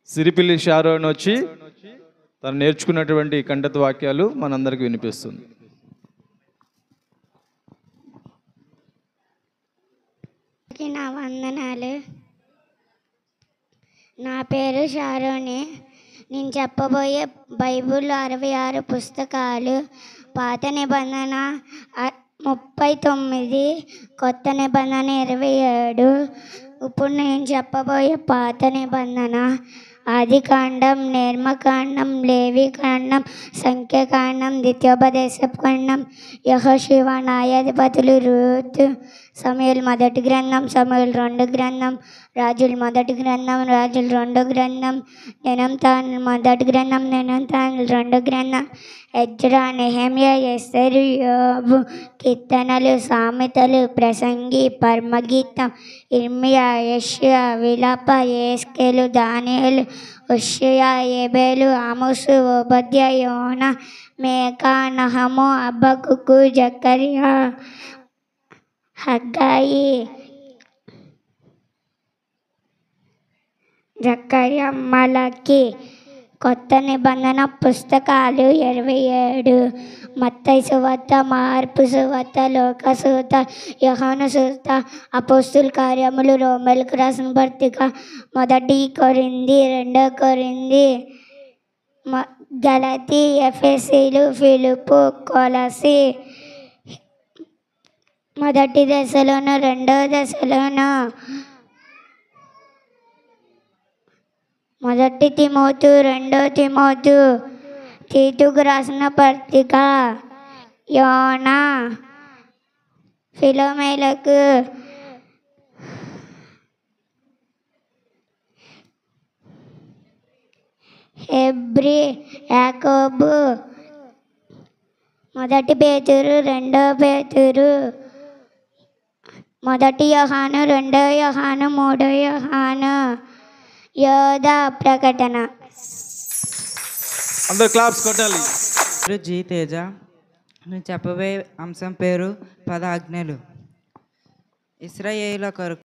సిరిపిల్లి Sharon వచ్చి తను నేర్చుకున్నటువంటి కంఠత వాక్యాలు మనందరికి వినిపిస్తుంది. నా వందనాలు. నా పేరు షారోని. నేను చెప్పబోయే బైబిల్ 66 పుస్తకాలు. పాత నిబంధన 39, కొత్త నిబంధన 27. ఇప్పుడు నేను చెప్పబోయే పాత నిబంధన ఆదికాండం, నిర్మకాండం, లేవికాండం, సంఖ్యాకాండం, ద్వితీయోపదేశకాండం, యెహోషువ, న్యాయాధిపతులు, రూతు, సమూయేలు మొదటి గ్రంథం, సమూయేలు 2 గ్రంథం, రాజుల మొదటి గ్రంథం, రాజుల 2 గ్రంథం, దినవృత్తాంతాలు మొదటి గ్రంథం, దినవృత్తాంతాలు 2 గ్రంథం, ఎజ్రా, నెహెమ్యా, ఎస్తెరు, యోబు, కీర్తనలు, సామెతలు, ప్రసంగి, పరమగీతం, ఇర్మియా, యెషయా, విలాప, యెహెజ్కేలు, దానియేలు, హోషేయ, ఏబేలు, ఆమోసు, ఓబద్యా, యోనా, మీకా, నహము, హబక్కూకు, జకర్యా, హగ్గాయి, మలాకి. కొత్త నిబంధన పుస్తకాలు 27. మత్తయి సువార్త, మార్కు సువార్త, లూకా సువార్త, యోహాను సువార్త, అపోస్తుల కార్యములు, రోమీయులకు రాసిన పత్రిక, 1 కొరింథీ, 2 కొరింథీ, గలతీ, ఎఫెసీలు, ఫిలిప్పీ, కొలస్సీ, 1 దశలోను, 2 దశలోను, 1 తిమోతు, 2 తిమోతు, తీతుకు రాసిన పత్రిక, యోనా, ఫిలోమేలకు, హెబ్రీ, యాకోబు, 1 పేతురు, 2 పేతురు, 1 యోహాను, 2 యోహాను, 3 యోహాను, యోధా, ప్రకటన. అందరూ క్లాప్స్ కొట్టాలి. జీ తేజ. నేను చెప్పబోయే అంశం పేరు 10 ఆజ్ఞలు. ఇశ్రాయేలు కొరకు